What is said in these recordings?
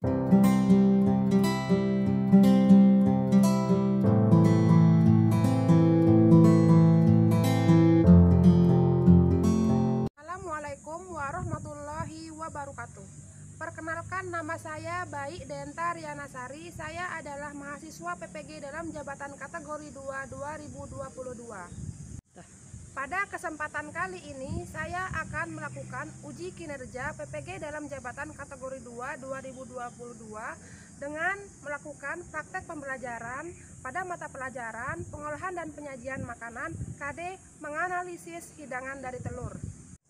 Assalamualaikum warahmatullahi wabarakatuh. Perkenalkan, nama saya Baik Denta Rianasari. Saya adalah mahasiswa PPG dalam jabatan kategori 2 2022. Pada kesempatan kali ini saya akan melakukan uji kinerja PPG dalam jabatan kategori 2 2022 dengan melakukan praktek pembelajaran pada mata pelajaran pengolahan dan penyajian makanan KD menganalisis hidangan dari telur.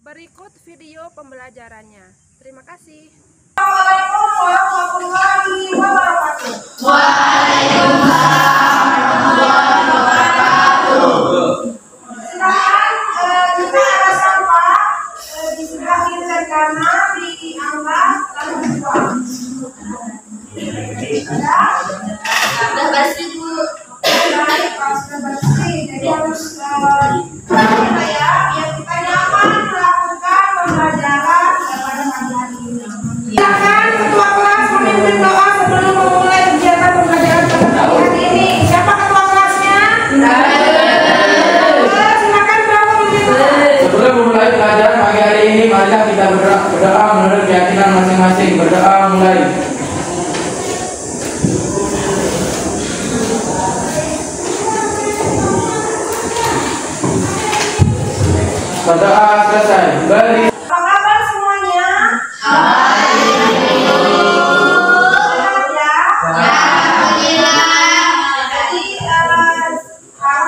Berikut video pembelajarannya. Terima kasih. Assalamualaikum warahmatullahi wabarakatuh. Waalaikumsalam warahmatullahi wabarakatuh. Silakan jika ada sampah di sebelah kiri dan kanan diangkat lalu dibuang. Sudah bersih Bu. Baik, kalau sudah bersih, jadi harus kita ya, biar kita nyaman melakukan pembelajaran pada pagi hari ini. Silakan ketua kelas memimpin doa sebelum memulai kegiatan pembelajaran pada pagi hari ini. Siapa ketua kelasnya? Silakan Prabu memimpin doa. Sebelum memulai pelajaran pagi hari ini, marilah kita berdoa menurut keyakinan masing-masing. Berdoa mulai. Berdoa selesai. Beri. Apa kabar semuanya? Jadi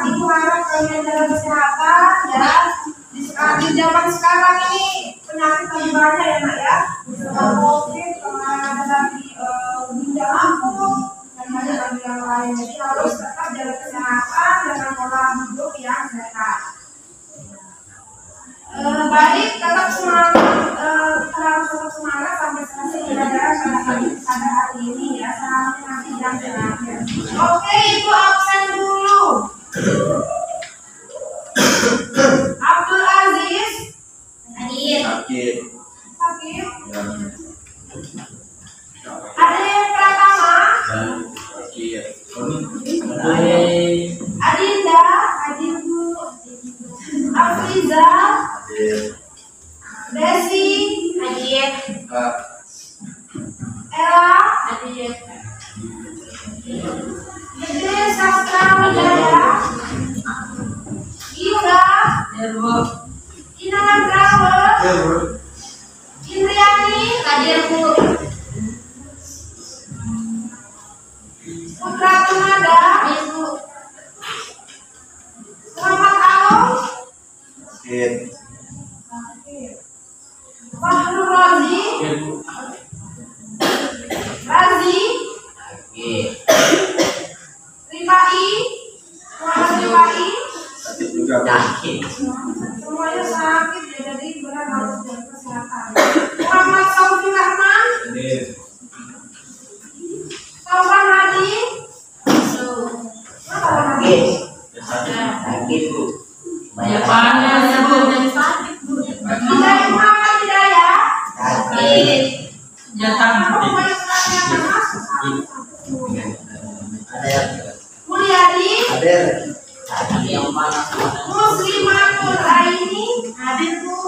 ibu harap kalian dalam kesehatan ya. Di zaman sekarang ini penyakit lebih banyak ya nak ya. Misalnya COVID, ada lagi ginjal akut dan banyak lagi yang lain. Jadi harus tetap jaga kesehatan dengan pola hidup yang sehat. Baik, tetap semangat, harus tetap semangat sampai selesai pembelajaran pada hari ini ya, sampai nanti jam terakhir. Oke, Ibu absen dulu. Abdul Aziz, Hadir. Hakim, Ade Pratama, Adinda, hadir Bu. Afriza, Desi, hadir. Ella, hadir. Gede Sastra Wijaya, Giura, Inangan Grawe, Indriani, hadir Bu. Putra Tunada, Muhammad Alom, Fahrul Razi, Razi, Rifai, Muhammad Rifai, semuanya sakit ya, jadi benar harus jaga kesehatan. Muhammad Saufi Rahman, Taufan Hadi, Taufan Hadi, Hidayah Muhammad Hidayah, pokoknya sekarang yang masuk Mulyadi, Muslimatul Aini, hadir Bu.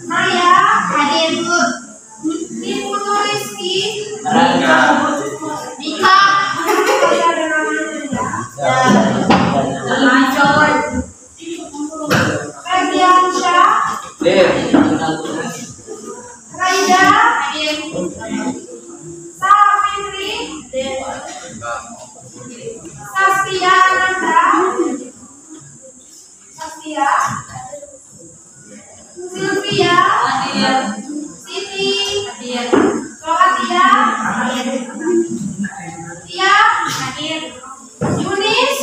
Maya, hadir Bu. Ibu Rizki, Dika, ada namanya ya. Ferdiansyah, Raida, Safitri, Saskia Nanda, Saskia, Sylvia, Siti, Solatia, Tia, Yunis,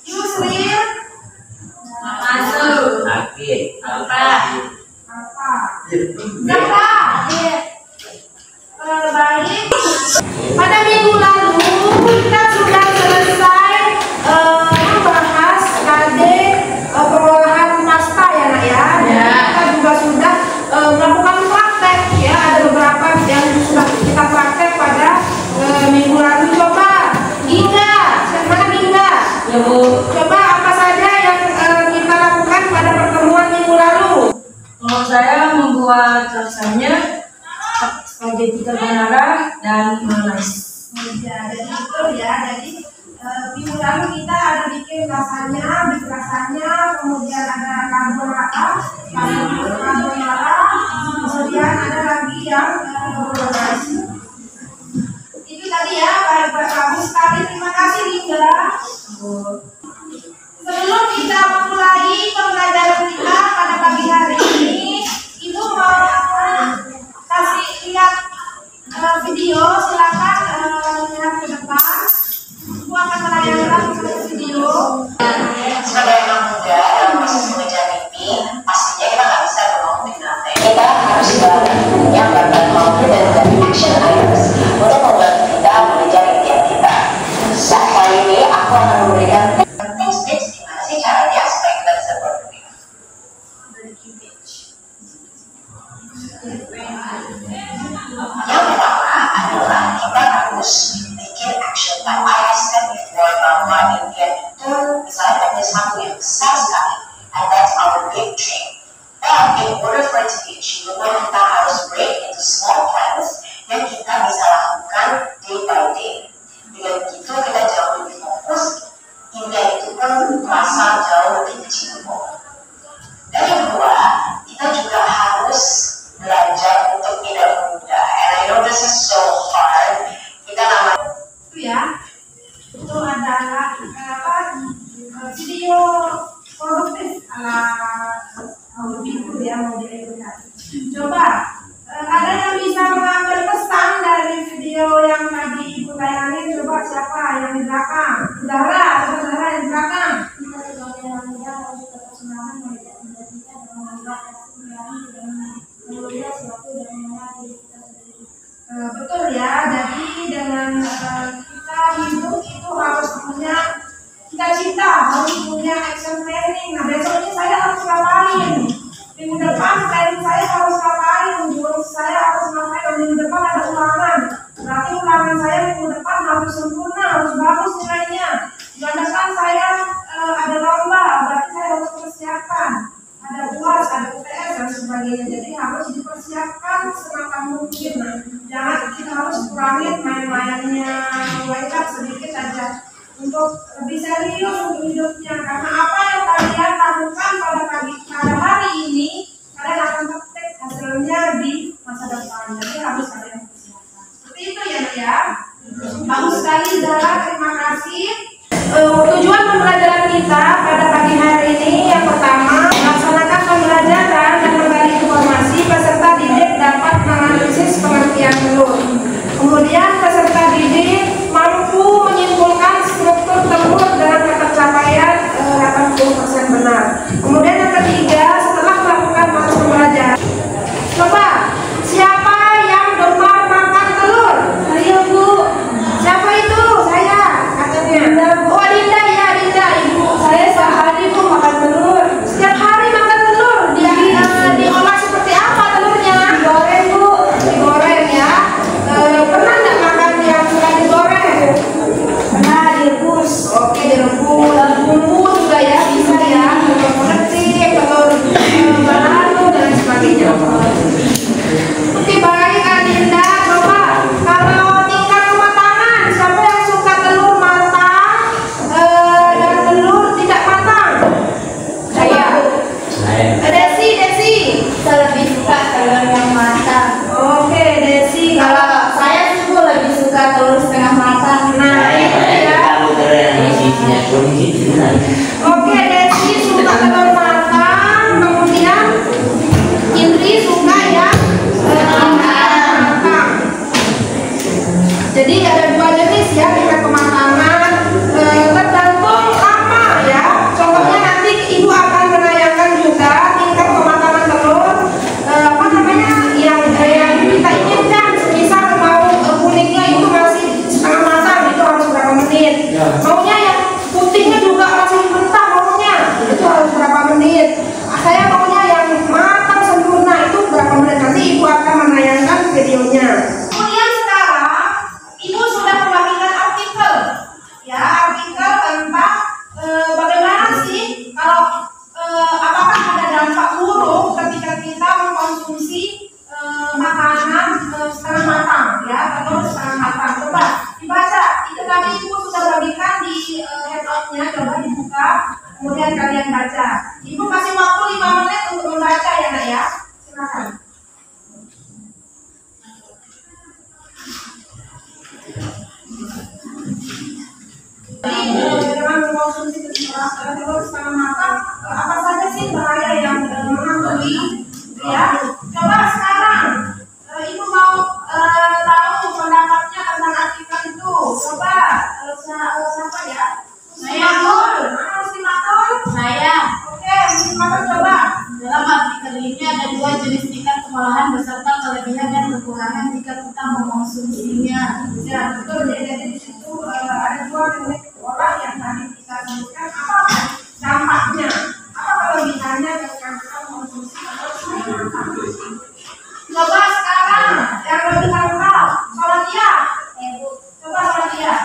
Yusril, Baik. Pada minggu lalu kita sudah selesai membahas KD pengolahan pasta ya nak ya. misalnya spaghetti carbonara dan mayonnaise. Ya, jadi itu ya. Jadi minggu lalu kita ada bikin rasanya, kemudian ada carbonara, kemudian ada lagi yang bolognese. Itu tadi ya, bagus sekali. Terima kasih Linda. Sebelum kita memulai pembelajaran kita pada pagi hari ini, Ibu mau kasih lihat video. Silakan lihat ke depan. Ibu akan menayangkan video. Sebagai anak muda dalam proses mengejar mimpi, pastinya kita nggak bisa berbohong dengan apa kita harus punya bakat mampu dan action items untuk membantu kita mengejar impian kita. Nah, kali ini aku akan memberikan tips-tips gimana sih caranya supaya kita bisa produktif. Yang pertama adalah kita harus bikin action plan. I have said before bahwa impian itu misalnya ada satu yang besar sekali, and that's our big dream. But in order for it to be achievable, kita harus break into small plans yang kita bisa lakukan day by day. Dengan begitu kita jauh lebih fokus, impian itu pun terasa jauh lebih achievable. Dan yang kedua, kita juga harus belajar untuk tidak mudah. And I know this is so hard. Kita namanya Itu ya. Itu adalah video produktif ala Ibu ya, mau diedukasi. Coba ada yang bisa mengambil pesan dari video yang tadi Ibu tayangin? Coba siapa yang di belakang? Zahra yang di belakang. Kita sebagai anak muda harus tetap semangat mengejar cita-cita dan membuat hasil dengan mengejar sesuatu dan mengenal diri kita sendiri. Betul ya. Jadi dengan kita hidup itu harus punya cita-cita, harus punya action planning. Nah, besok ini saya harus ngapain? Minggu depan planning saya harus ngapain? Minggu saya harus ngapain? Minggu depan ada ulangan. Berarti ulangan saya minggu depan harus sempurna, harus bagus nilainya. Bulan depan saya ada lomba, berarti saya harus persiapkan. Ada UAS, ada UTS dan sebagainya. Jadi harus dipersiapkan semaksimal mungkin. Nah, jangan kita harus kurangin main-mainnya, wake sedikit aja. Untuk lebih serius untuk hidupnya, karena apa yang kalian lakukan pada hari ini, kalian akan praktek hasilnya di masa depan. Jadi harus kalian persiapkan. Seperti itu ya, Nak ya. Bagus sekali Zara, terima kasih. Tujuan pembelajaran kita pada pagi hari ini yang pertama, melaksanakan pembelajaran dan menggali informasi peserta didik dapat menganalisis pengertian telur. Kemudian peserta didik mampu menyimpulkan struktur telur dengan ketercapaian 80% benar. Kemudian yang ketiga, setelah melakukan proses pembelajaran, coba siapa yang gemar makan telur? Ayo Bu. Siapa itu? Saya katanya. Oh Dinda ya, Dinda. Ibu saya sehari Bu makan telur. Setiap hari makan telur. Diolah seperti apa telurnya? Digoreng Bu. Digoreng ya. Pernah nggak makan yang sudah digoreng? Pernah, direbus. Oke, direbus. Bumbu juga ya, bisa ya. Telur ketik, telur balado dan sebagainya. Oke, baik Adinda. Coba kalau tingkat kematangan, siapa yang suka telur matang dan telur tidak matang? Saya. Desi. Saya lebih suka telur yang matang. Oke, Desi. Kalau saya sih Bu, lebih suka telur setengah matang. Nah, itu ya. Oke, Desi suka telur matang, kemudian Indri suka ya matang. Jadi ada dua jenis ya tingkat kematangan, tergantung lama ya. Contohnya nanti Ibu akan menayangkan juga tingkat kematangan telur yang kita inginkan. Misal mau kuningnya itu masih setengah matang, itu harus berapa menit. Maunya yang putihnya juga masih Jadi dengan mengkonsumsi telur setengah matang, apa saja sih bahaya yang menghantui? Ya, coba sekarang ibu mau tahu pendapatnya tentang artikel itu. Coba siapa ya? Saya. Mana Muslimatul? Saya. Oke, Muslimatul coba. Dalam artikel ini ada 2 jenis tingkat pengolahan beserta kelebihan dan kekurangan jika kita mengkonsumsinya. Ya, betul. Jadi di situ ada 2 jenis olah yang tadi kita sebutkan. Apa dampaknya? Apa kelebihannya dengan kita mengkonsumsi telur? Coba sekarang yang lebih hafal, Salatia. Coba Salatia.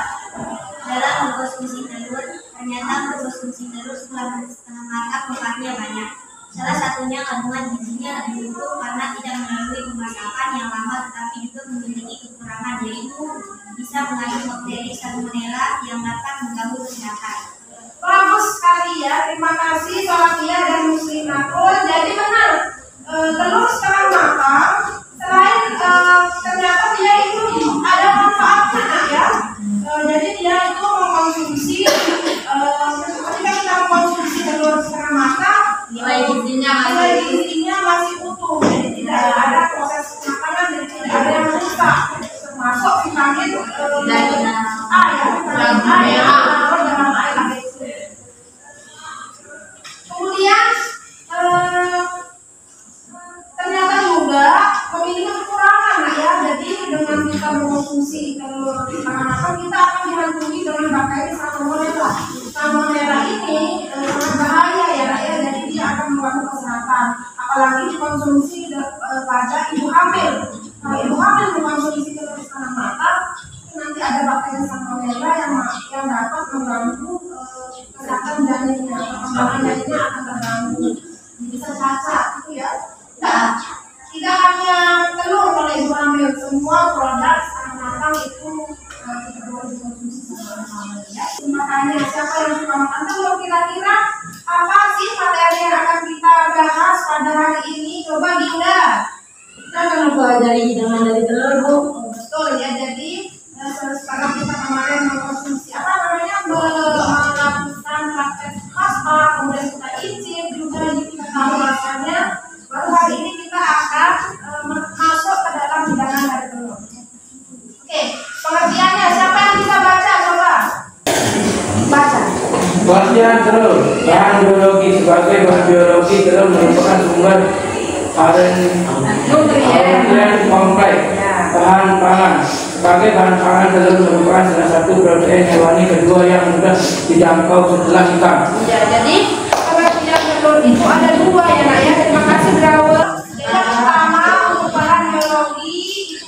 Dalam mengkonsumsi telur, ternyata mengkonsumsi telur setengah matang manfaatnya banyak. Salah satunya kandungan gizinya yaitu karena tidak melalui pemasakan yang lama, tetapi juga memiliki kekurangan yaitu bisa mengandung bakteri salmonella yang dapat mengganggu kesehatan. Bagus sekali ya, terima kasih Salatia dan Muslimatul. Jadi benar, telur setengah matang selain ternyata dia itu ada manfaatnya nak ya. Jadi dia itu mengkonsumsi ketika kita mengkonsumsi telur setengah matang, Nilai gizinya masih utuh, jadi tidak ada proses pemakanan, jadi tidak ada yang rusak, termasuk vitamin A ya, vitamin A dalam air. Kemudian ternyata juga memiliki kekurangan ya. Jadi dengan kita mengkonsumsi telur setengah matang, kita akan dihantui dengan bakteri salmonella. Salmonella ini sangat bahaya ya, jadi dia akan mengganggu kesehatan. Apalagi dikonsumsi pada ibu hamil. Kalau ibu hamil mengkonsumsi telur setengah matang, nanti ada bakteri salmonella yang dapat mengganggu kesehatan janinnya, perkembangan janinnya akan terganggu, bisa cacat gitu ya. Nah, tidak hanya telur kalau ibu hamil, semua produk setengah matang itu tidak boleh dikonsumsi sama ya. Makanya siapa yang suka makan telur, kira-kira apa sih materi yang akan kita bahas pada hari ini? Coba Dinda. Kita akan mempelajari hidangan dari telur, Bu. Betul ya, jadi sekarang kita kemarin mengkonsumsi apa namanya, melakukan praktek khasma, kemudian kita icip juga, kita tahu rasanya. Baru hari ini kita akan masuk ke dalam hidangan dari telur. Oke, pengertiannya siapa yang bisa baca? Coba baca. Pengertian telur. Bahan biologi. Sebagai bahan biologi, telur merupakan sumber nutrien kompleks. Bahan pangan. Sebagai bahan pangan, telur merupakan salah satu protein hewani kedua yang mudah dijangkau setelah ikan. Ya, jadi pengertian telur itu ada 2 ya nak ya. Terima kasih Drawer. Jadi yang pertama untuk bahan biologi,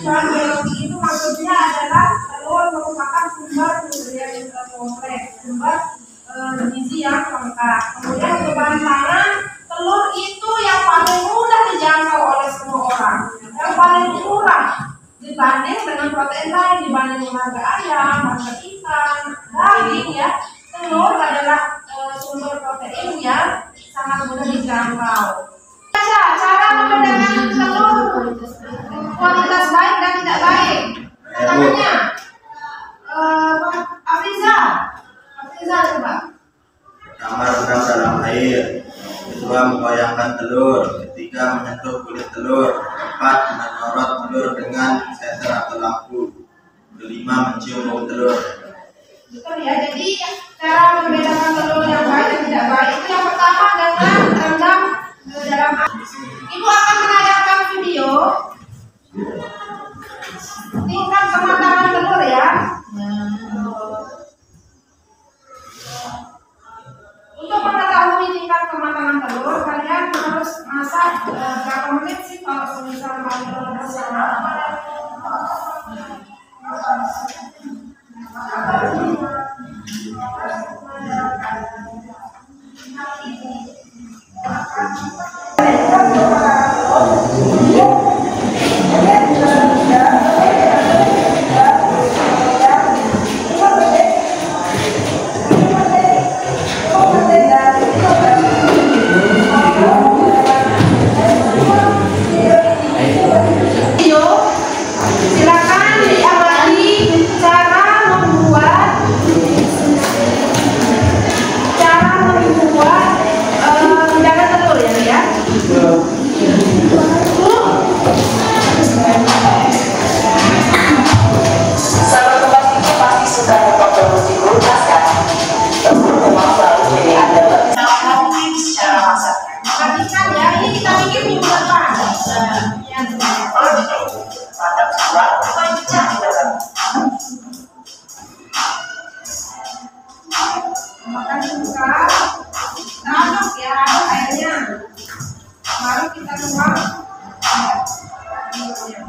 bahan biologi itu maksudnya adalah telur merupakan sumber nutrien kompleks, sumber gizi yang lengkap. Kemudian untuk bahan pangan, telur itu yang paling mudah dijangkau oleh semua orang, yang paling murah dibanding dengan protein lain, dibanding harga ayam, harga ikan, daging ya. Telur adalah sumber protein yang sangat mudah dijangkau. Baca cara membedakan telur kualitas baik dan tidak baik. Namanya Afriza coba. Pertama, rendam dalam air. Kedua, membayangkan telur. Ketiga, menyentuh kulit telur. Keempat, menyorot telur dengan senter atau lampu. Kelima, mencium bau telur. Betul ya, jadi cara membedakan telur yang baik dan tidak baik itu yang pertama dengan rendam dalam air. Ibu akan menayangkan video tingkat kematangan telur ya. Untuk mengetahui tingkat kematangan telur, kalian harus masak berapa menit sih kalau misalnya telur bersama? telurnya.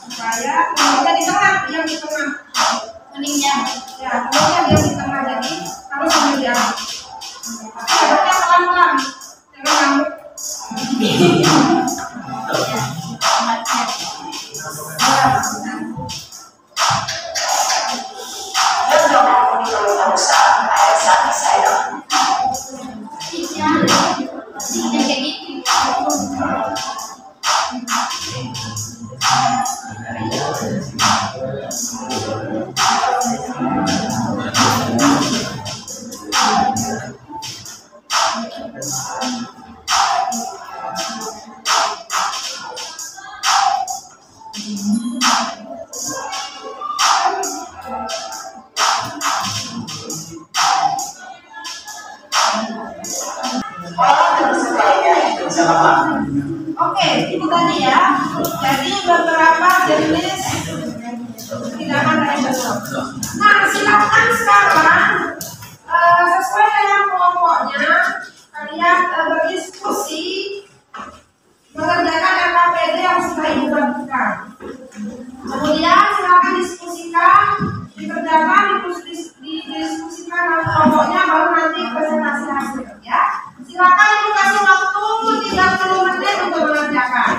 Supaya telurnya di tengah, yang di tengah. Kuningnya. Ya, telurnya dia di tengah, jadi harus sambil diaduk. Aduknya pelan-pelan, jangan ngamuk. Oke, itu tadi ya. Jadi beberapa jenis hidangan tradisional. Nah, silakan sekarang sesuai dengan kelompoknya kalian berdiskusi mengerjakan LKPD yang sudah ibu bagikan. Kemudian silakan diskusikan, dikerjakan, didiskusikan dengan kelompoknya, baru nanti presentasi hasil ya. Silakan ibu kasih waktu 30 menit untuk mengerjakan.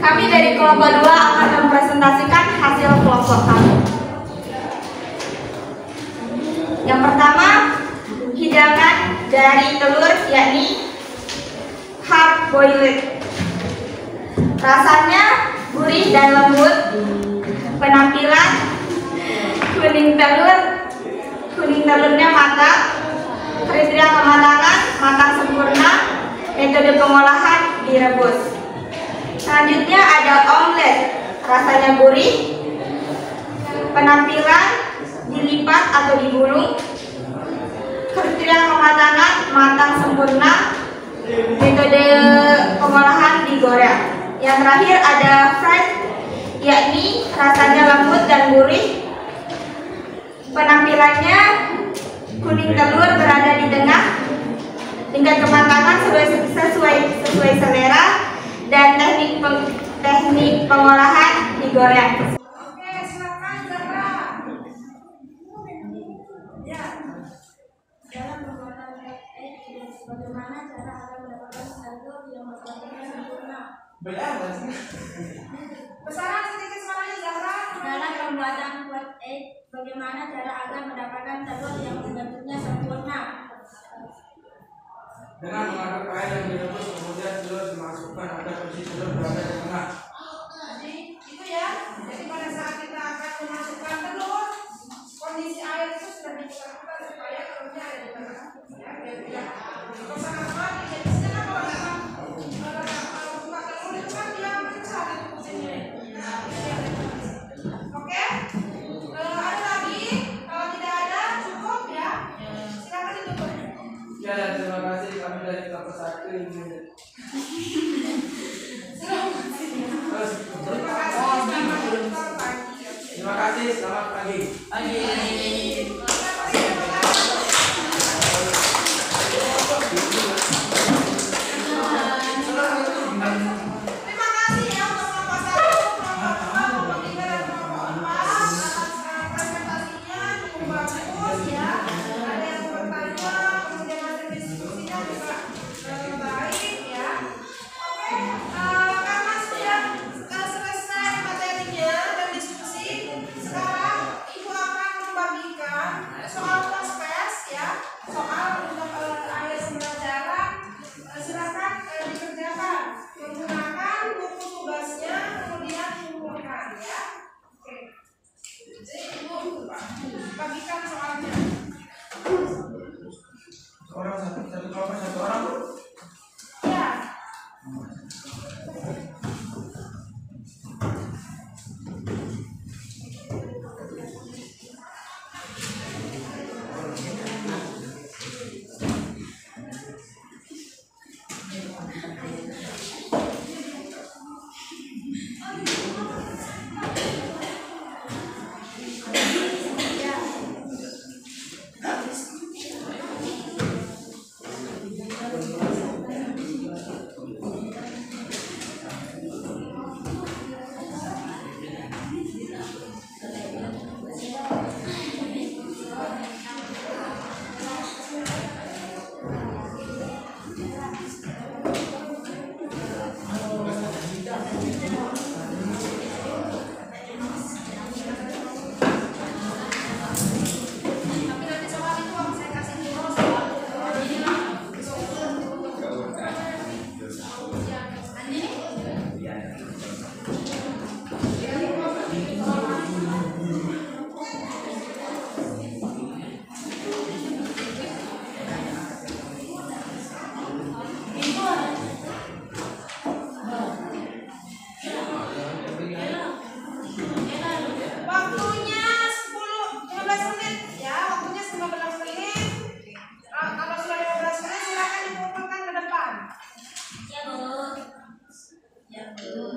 Kami dari kelompok 2 akan mempresentasikan hasil kelompok kami. Yang pertama, hidangan dari telur yakni hard boiled. Rasanya gurih dan lembut. Penampilan kuning telurnya matang. Kriteria kematangan matang sempurna. Metode pengolahan direbus. Selanjutnya ada omelet, rasanya gurih. Penampilan dilipat atau digulung. Kriteria kematangan matang sempurna. Metode pengolahan digoreng. Yang terakhir ada fried, yakni rasanya lembut dan gurih. Penampilannya kuning telur berada di tengah. Tingkat kematangan sesuai selera dan teknik pengolahan digoreng. Oke, silakan Zara. Ya. Dalam pembuatan bagaimana cara agar mendapatkan saldo yang matematikanya sempurna? Besaran sedikit suaranya Zara. Dalam pembuatan bagaimana cara agar mendapatkan telur yang bentuknya sempurna? Dengan mengaduk air yang direbus, kemudian telur dimasukkan agar posisi telur berada di tengah. Jadi itu ya. Jadi pada saat kita akan memasukkan telur, kondisi air itu sudah diputar-putar supaya telurnya ada di tengah. Ya, biar tidak kosong apa. Jadi sekarang kalau memang buka telur itu kan dia pecah di posisinya. Nah, ini ada. Oke. Ada lagi? Kalau tidak ada cukup ya. Silakan ditutup. Ya, dan terima kasih kami dari kelompok 1 ini. Terima kasih, selamat pagi. Terima kasih ya untuk kelompok 1, kelompok 2, kelompok 3, dan kelompok 4 atas presentasinya cukup bagus ya. Ada yang bertanya, kemudian hasil diskusinya juga baik ya. Oke, karena sudah selesai materinya dan diskusi, sekarang Ibu akan membagikan soal prospes ya, soal untuk akhir pembelajaran. Silakan dikerjakan menggunakan buku tugasnya, kemudian kumpulkan ya. Oke. Jadi Ibu bagikan soalnya. Orang satu kelompok 1 orang. Ya. Waktunya 15 menit ya, waktunya 15 menit. Kalau sudah 15 menit silakan dikumpulkan ke depan. Ya, Bu. Ya, Bu.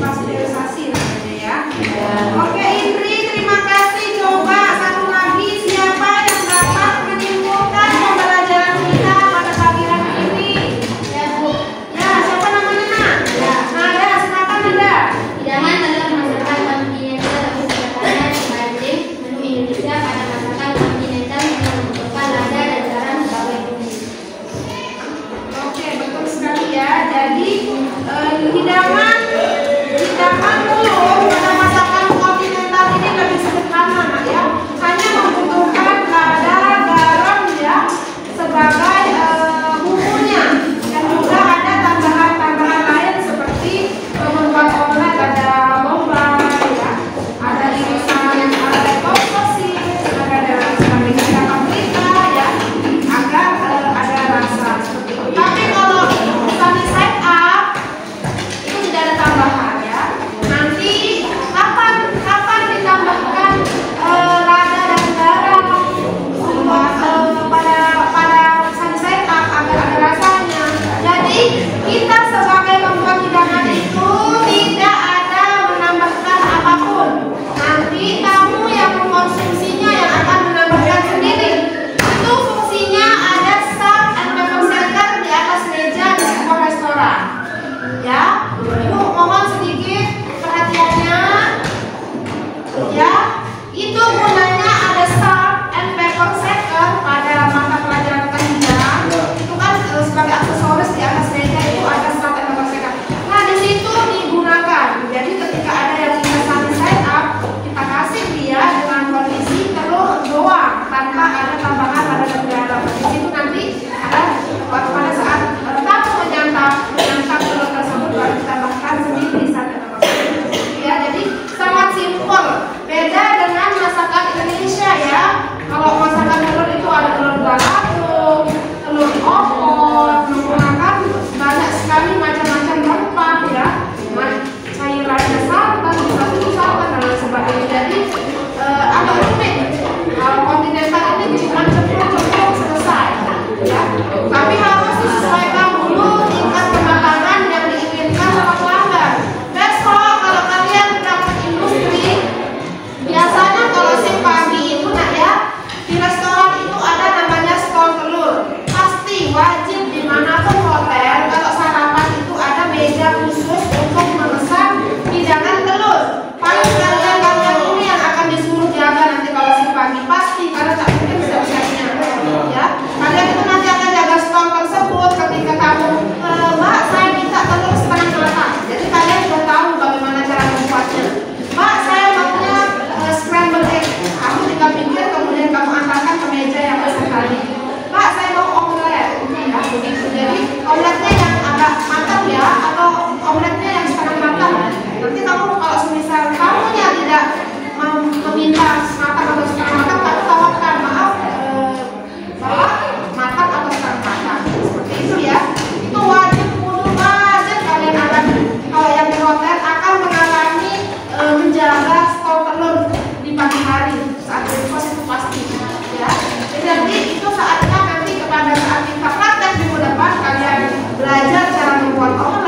Fasilitasi namanya ya. Oke Indri, terima kasih. Coba satu lagi, siapa yang dapat menyimpulkan pembelajaran kita pada pagi hari ini? Ya, Bu. Ya, siapa namanya nak? Ya. Nada, silakan Nada. Hidangan adalah masakan kontinental tapi sederhana dibanding menu Indonesia pada masakan kontinental yang membutuhkan lada dan garam sebagai bumbu. Oke, betul sekali ya. Jadi hidangan umum pada masakan kontinental ini lebih sederhana nak ya. Hanya membutuhkan lada, garam ya sebagai bumbunya. Dan juga ada tambahan-tambahan lain seperti membuat omelet ada bombay ya, ada irisan ada toposis, ada spaghetti paprika ya, agar ada rasa seperti itu. Tapi kalau sunny side up itu tidak ada tambahan ya. Nanti potong